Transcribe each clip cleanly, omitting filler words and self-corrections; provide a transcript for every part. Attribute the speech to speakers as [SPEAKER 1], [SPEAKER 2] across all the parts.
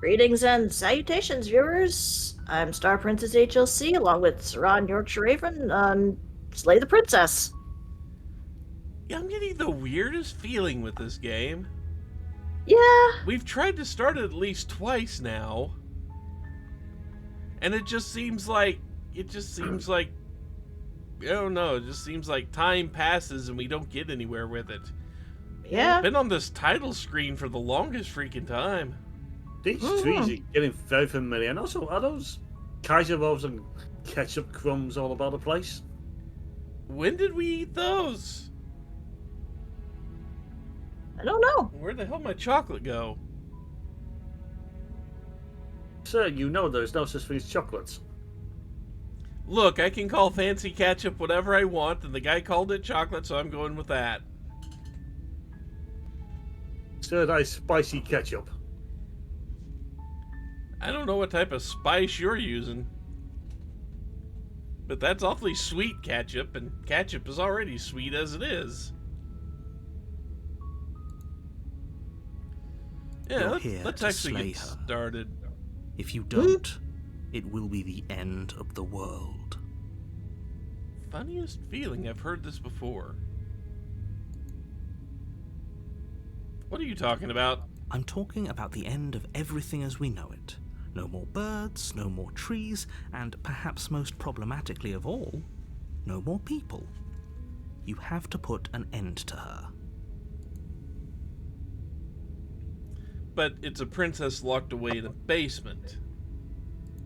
[SPEAKER 1] Greetings and salutations, viewers. I'm StarPrincessHLC, along with Saran Yorkshire Raven on Slay the Princess.
[SPEAKER 2] Yeah, I'm getting the weirdest feeling with this game.
[SPEAKER 1] Yeah,
[SPEAKER 2] We've tried to start it at least twice now, and I don't know, it just seems like time passes and we don't get anywhere with it. Yeah, we've
[SPEAKER 1] yeah.
[SPEAKER 2] been on this title screen for the longest freaking time.
[SPEAKER 3] These trees
[SPEAKER 1] Mhm.
[SPEAKER 3] are getting very familiar. And also, are those Kaiser rolls and ketchup crumbs all about the place?
[SPEAKER 2] When did we eat those?
[SPEAKER 1] I don't know.
[SPEAKER 2] Where the hell my chocolate go?
[SPEAKER 3] Sir, you know there's no such thing as chocolates.
[SPEAKER 2] Look, I can call fancy ketchup whatever I want, and the guy called it chocolate, so I'm going with that.
[SPEAKER 3] Sir, that is spicy ketchup.
[SPEAKER 2] I don't know what type of spice you're using. But that's awfully sweet ketchup, and ketchup is already sweet as it is. Yeah, let's actually get started.
[SPEAKER 4] If you don't, it will be the end of the world.
[SPEAKER 2] Funniest feeling, I've heard this before. What are you talking about?
[SPEAKER 4] I'm talking about the end of everything as we know it. No more birds, no more trees, and perhaps most problematically of all, no more people. You have to put an end to her.
[SPEAKER 2] But it's a princess locked away in a basement.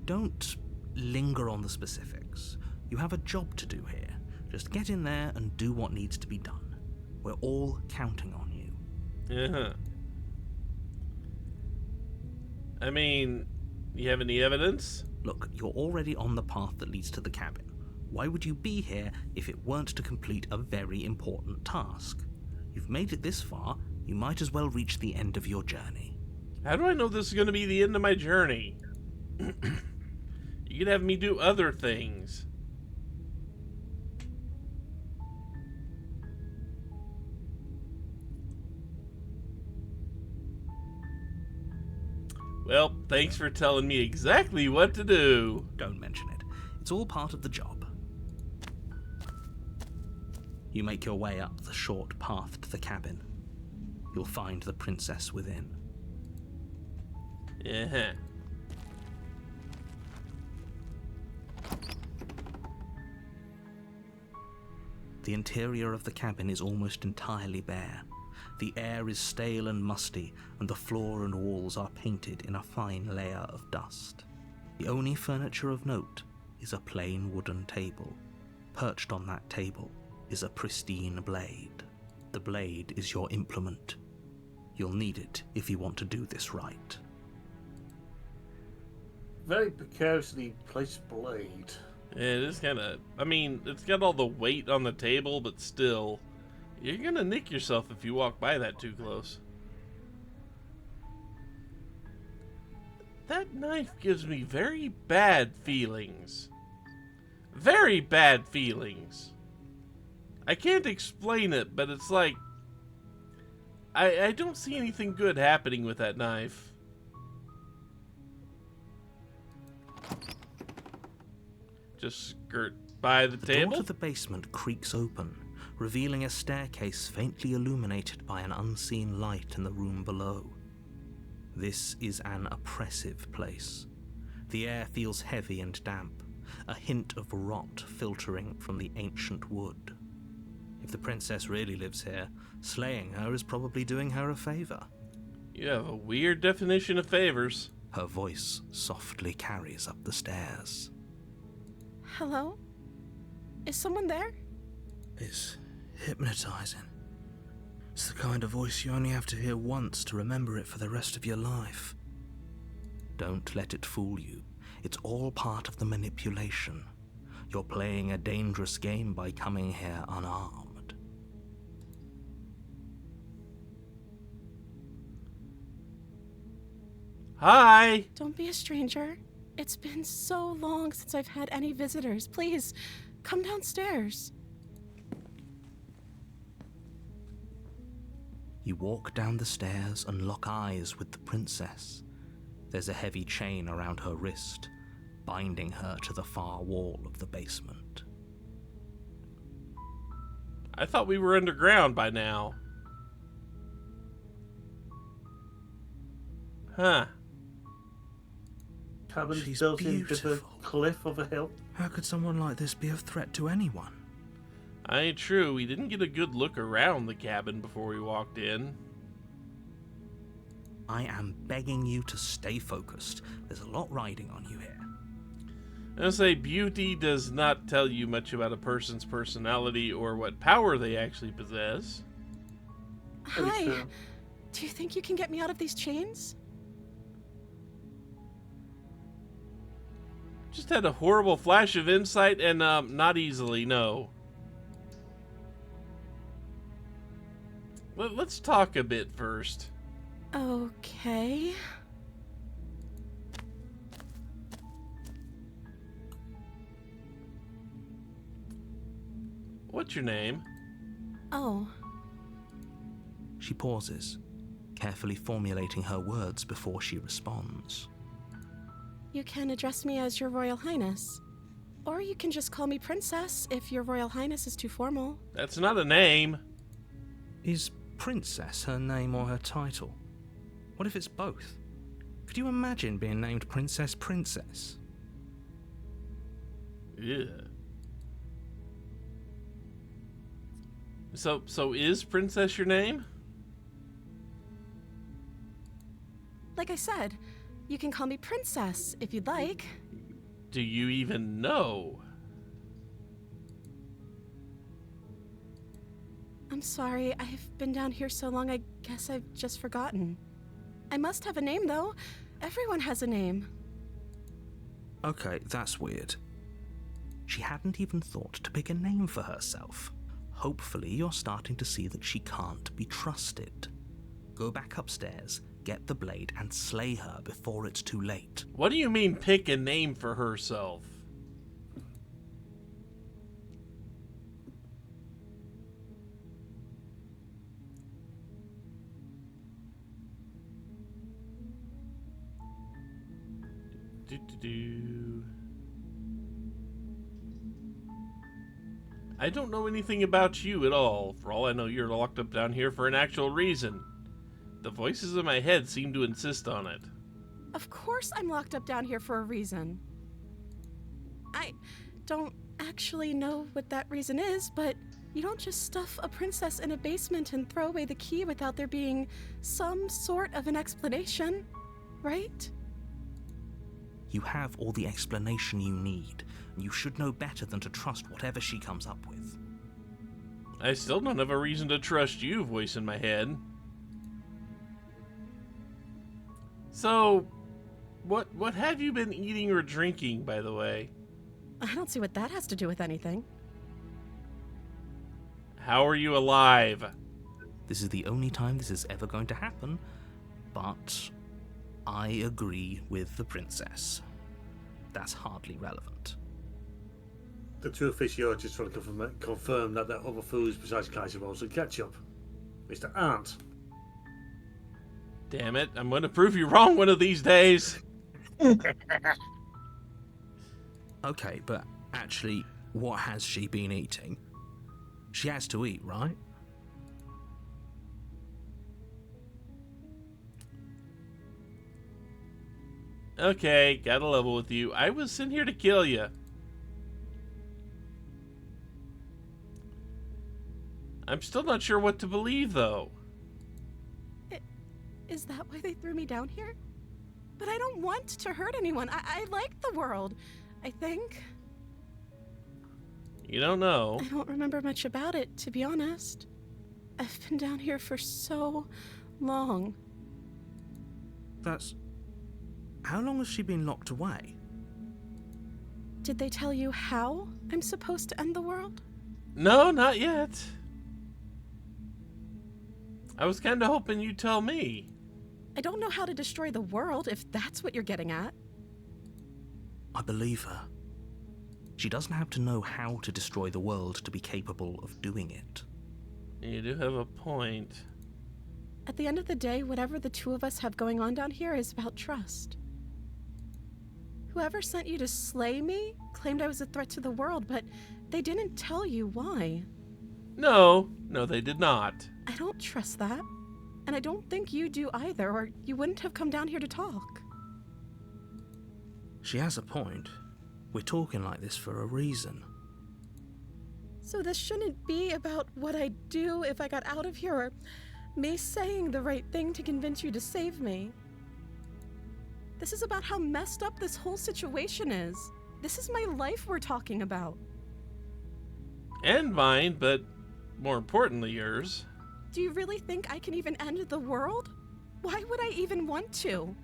[SPEAKER 4] Don't linger on the specifics. You have a job to do here. Just get in there and do what needs to be done. We're all counting on you.
[SPEAKER 2] Uh-huh. I mean, you have any evidence?
[SPEAKER 4] Look, you're already on the path that leads to the cabin. Why would you be here if it weren't to complete a very important task? You've made it this far, you might as well reach the end of your journey.
[SPEAKER 2] How do I know this is going to be the end of my journey? You could have me do other things. Well, thanks for telling me exactly what to do.
[SPEAKER 4] Don't mention it. It's all part of the job. You make your way up the short path to the cabin. You'll find the princess within.
[SPEAKER 2] Uh-huh.
[SPEAKER 4] The interior of the cabin is almost entirely bare. The air is stale and musty, and the floor and walls are painted in a fine layer of dust. The only furniture of note is a plain wooden table. Perched on that table is a pristine blade. The blade is your implement. You'll need it if you want to do this right.
[SPEAKER 3] Very precariously placed blade.
[SPEAKER 2] Yeah, it is kind of... I mean, it's got all the weight on the table, but still... You're gonna nick yourself if you walk by that too close. That knife gives me very bad feelings. Very bad feelings. I can't explain it, but it's like... I don't see anything good happening with that knife. Just skirt by the
[SPEAKER 4] The
[SPEAKER 2] table.
[SPEAKER 4] door to the basement creaks open, revealing a staircase faintly illuminated by an unseen light in the room below. This is an oppressive place. The air feels heavy and damp, a hint of rot filtering from the ancient wood. If the princess really lives here, slaying her is probably doing her a favor.
[SPEAKER 2] You have a weird definition of favors.
[SPEAKER 4] Her voice softly carries up the stairs.
[SPEAKER 5] Hello? Is someone there?
[SPEAKER 4] It's hypnotizing. It's the kind of voice you only have to hear once to remember it for the rest of your life. Don't let it fool you. It's all part of the manipulation. You're playing a dangerous game by coming here unarmed.
[SPEAKER 2] Hi!
[SPEAKER 5] Don't be a stranger. It's been so long since I've had any visitors. Please, come downstairs.
[SPEAKER 4] You walk down the stairs and lock eyes with the princess. There's a heavy chain around her wrist, binding her to the far wall of the basement.
[SPEAKER 2] I thought we were underground by now. Huh.
[SPEAKER 3] Cabin's
[SPEAKER 4] She's
[SPEAKER 3] built into the
[SPEAKER 4] beautiful.
[SPEAKER 3] cliff of a hill.
[SPEAKER 4] How could someone like this be a threat to anyone?
[SPEAKER 2] Ain't true. We didn't get a good look around the cabin before we walked in.
[SPEAKER 4] I am begging you to stay focused. There's a lot riding on you here.
[SPEAKER 2] I'll say beauty does not tell you much about a person's personality or what power they actually possess.
[SPEAKER 3] Very
[SPEAKER 5] Hi.
[SPEAKER 3] true.
[SPEAKER 5] Do you think you can get me out of these chains?
[SPEAKER 2] Just had a horrible flash of insight and not easily, no. Let's talk a bit first.
[SPEAKER 5] Okay.
[SPEAKER 2] What's your name?
[SPEAKER 5] Oh,
[SPEAKER 4] She pauses, carefully formulating her words before she responds.
[SPEAKER 5] you can address me as Your Royal Highness. Or you can just call me Princess if Your Royal Highness is too formal.
[SPEAKER 2] That's not a name.
[SPEAKER 4] Is Princess her name or her title? What if it's both? Could you imagine being named Princess Princess?
[SPEAKER 2] Yeah. So is Princess your name?
[SPEAKER 5] Like I said, you can call me Princess if you'd like.
[SPEAKER 2] Do you even know?
[SPEAKER 5] I'm sorry, I've been down here so long I guess I've just forgotten. I must have a name though. Everyone has a name.
[SPEAKER 4] Okay, that's weird. She hadn't even thought to pick a name for herself. Hopefully you're starting to see that she can't be trusted. Go back upstairs, get the blade, and slay her before it's too late.
[SPEAKER 2] What do you mean pick a name for herself? Do. I don't know anything about you at all. For all I know, you're locked up down here for an actual reason. The voices in my head seem to insist on it.
[SPEAKER 5] Of course I'm locked up down here for a reason. I don't actually know what that reason is, but you don't just stuff a princess in a basement and throw away the key without there being some sort of an explanation, right?
[SPEAKER 4] You have all the explanation you need, and you should know better than to trust whatever she comes up with.
[SPEAKER 2] I still don't have a reason to trust you, voice in my head. So, what have you been eating or drinking, by the way?
[SPEAKER 5] I don't see what that has to do with anything.
[SPEAKER 2] How are you alive?
[SPEAKER 4] This is the only time this is ever going to happen, but I agree with the princess. That's hardly relevant.
[SPEAKER 3] The truth is, you're just trying to confirm that there are other foods besides Kaiser rolls and ketchup. Mr. Ant.
[SPEAKER 2] Damn it, I'm going to prove you wrong one of these days.
[SPEAKER 4] Okay, but actually, what has she been eating? She has to eat, right?
[SPEAKER 2] Okay, gotta level with you. I was sent here to kill you. I'm still not sure what to believe, though.
[SPEAKER 5] Is that why they threw me down here? But I don't want to hurt anyone. I like the world, I think.
[SPEAKER 2] You don't know.
[SPEAKER 5] I don't remember much about it, to be honest. I've been down here for so long.
[SPEAKER 4] That's... How long has she been locked away?
[SPEAKER 5] Did they tell you how I'm supposed to end the world?
[SPEAKER 2] No, not yet. I was kinda hoping you'd tell me.
[SPEAKER 5] I don't know how to destroy the world, if that's what you're getting at.
[SPEAKER 4] I believe her. She doesn't have to know how to destroy the world to be capable of doing it.
[SPEAKER 2] You do have a point.
[SPEAKER 5] At the end of the day, whatever the two of us have going on down here is about trust. Whoever sent you to slay me claimed I was a threat to the world, but they didn't tell you why.
[SPEAKER 2] No, they did not.
[SPEAKER 5] I don't trust that. And I don't think you do either, or you wouldn't have come down here to talk.
[SPEAKER 4] She has a point. We're talking like this for a reason.
[SPEAKER 5] So this shouldn't be about what I'd do if I got out of here, or me saying the right thing to convince you to save me. This is about how messed up this whole situation is. This is my life we're talking about.
[SPEAKER 2] And mine, but more importantly yours.
[SPEAKER 5] Do you really think I can even end the world? Why would I even want to?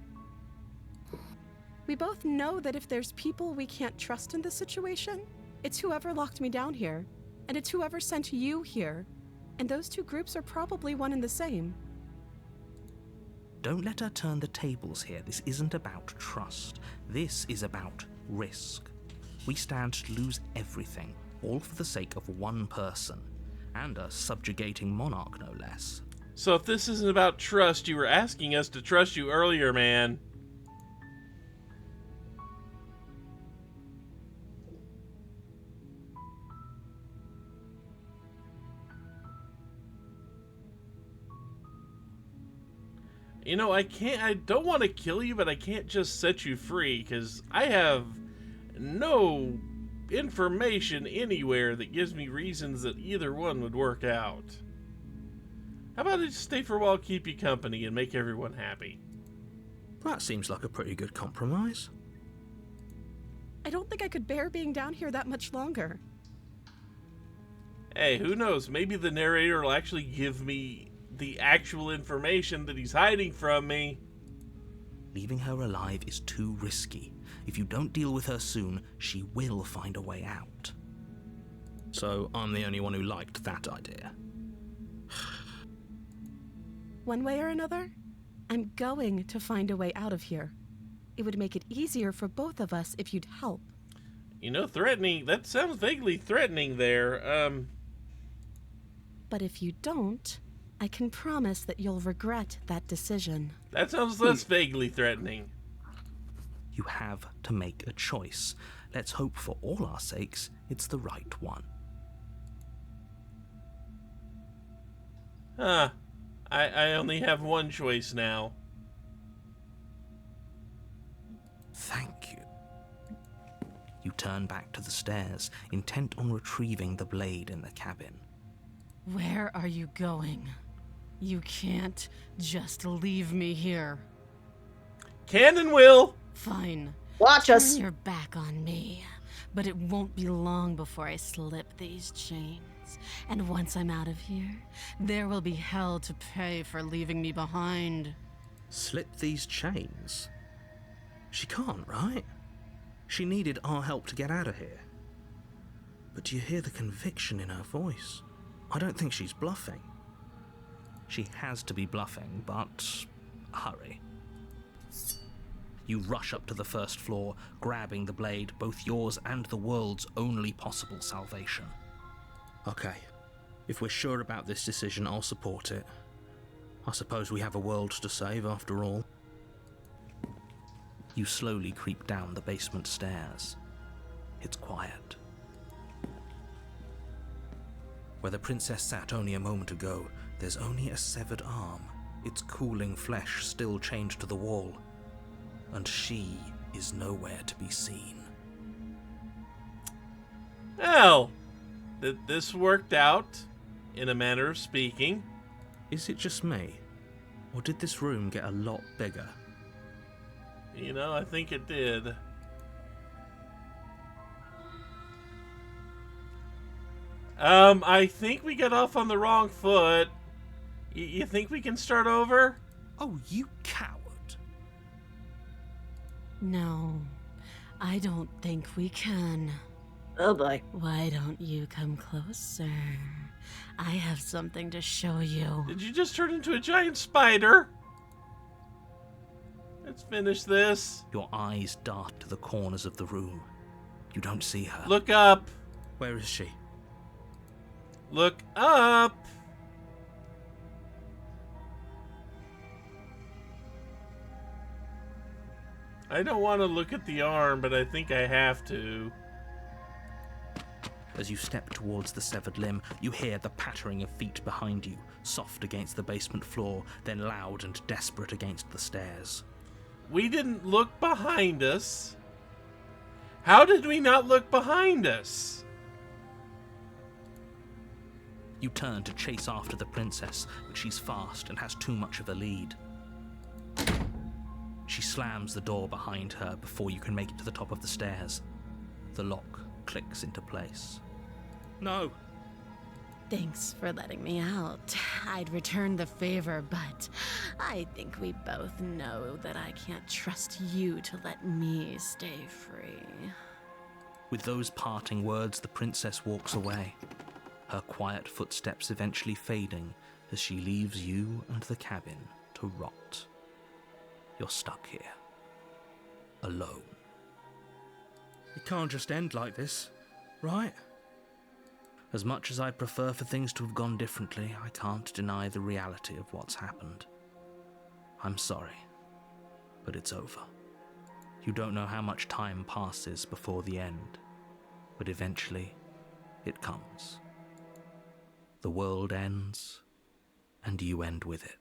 [SPEAKER 5] We both know that if there's people we can't trust in this situation, it's whoever locked me down here, and it's whoever sent you here. And those two groups are probably one and the same.
[SPEAKER 4] Don't let her turn the tables here. This isn't about trust. This is about risk. We stand to lose everything, all for the sake of one person, and a subjugating monarch, no less.
[SPEAKER 2] So if this isn't about trust, you were asking us to trust you earlier, man. You know, I don't want to kill you, but I can't just set you free, because I have no information anywhere that gives me reasons that either one would work out. How about I just stay for a while, keep you company, and make everyone happy?
[SPEAKER 4] That seems like a pretty good compromise.
[SPEAKER 5] I don't think I could bear being down here that much longer.
[SPEAKER 2] Hey, who knows? Maybe the narrator will actually give me the actual information that he's hiding from me.
[SPEAKER 4] Leaving her alive is too risky. If you don't deal with her soon, she will find a way out. So I'm the only one who liked that idea.
[SPEAKER 5] One way or another, I'm going to find a way out of here. It would make it easier for both of us if you'd help.
[SPEAKER 2] You know, threatening, that sounds vaguely threatening there.
[SPEAKER 5] But if you don't, I can promise that you'll regret that decision.
[SPEAKER 2] That sounds less vaguely threatening.
[SPEAKER 4] You have to make a choice. Let's hope for all our sakes it's the right one.
[SPEAKER 2] Huh. I only have one choice now.
[SPEAKER 4] Thank you. You turn back to the stairs, intent on retrieving the blade in the cabin.
[SPEAKER 6] Where are you going? You can't just leave me here.
[SPEAKER 2] Can and will.
[SPEAKER 6] Fine.
[SPEAKER 1] Watch us.
[SPEAKER 6] Turn your back on me. But it won't be long before I slip these chains. And once I'm out of here, there will be hell to pay for leaving me behind.
[SPEAKER 4] Slip these chains? She can't, right? She needed our help to get out of here. But do you hear the conviction in her voice? I don't think she's bluffing. She has to be bluffing, but hurry. You rush up to the first floor, grabbing the blade, both yours and the world's only possible salvation. Okay, if we're sure about this decision, I'll support it. I suppose we have a world to save after all. You slowly creep down the basement stairs. It's quiet. Where the princess sat only a moment ago, there's only a severed arm, its cooling flesh still chained to the wall. And she is nowhere to be seen.
[SPEAKER 2] Well, this worked out, in a manner of speaking.
[SPEAKER 4] Is it just me? Or did this room get a lot bigger?
[SPEAKER 2] You know, I think it did. I think we got off on the wrong foot. You think we can start over?
[SPEAKER 4] Oh, you coward.
[SPEAKER 6] No, I don't think we can.
[SPEAKER 1] Oh boy.
[SPEAKER 6] Why don't you come closer? I have something to show you.
[SPEAKER 2] Did you just turn into a giant spider? Let's finish this.
[SPEAKER 4] Your eyes dart to the corners of the room. You don't see her.
[SPEAKER 2] Look up.
[SPEAKER 4] Where is she?
[SPEAKER 2] Look up. I don't want to look at the arm, but I think I have to.
[SPEAKER 4] As you step towards the severed limb, you hear the pattering of feet behind you, soft against the basement floor, then loud and desperate against the stairs.
[SPEAKER 2] We didn't look behind us. How did we not look behind us?
[SPEAKER 4] You turn to chase after the princess, but she's fast and has too much of a lead. She slams the door behind her before you can make it to the top of the stairs. The lock clicks into place. No!
[SPEAKER 6] Thanks for letting me out. I'd return the favor, but I think we both know that I can't trust you to let me stay free.
[SPEAKER 4] With those parting words, the princess walks away, her quiet footsteps eventually fading as she leaves you and the cabin to rot. You're stuck here, alone. It can't just end like this, right? As much as I prefer for things to have gone differently, I can't deny the reality of what's happened. I'm sorry, but it's over. You don't know how much time passes before the end, but eventually it comes. The world ends, and you end with it.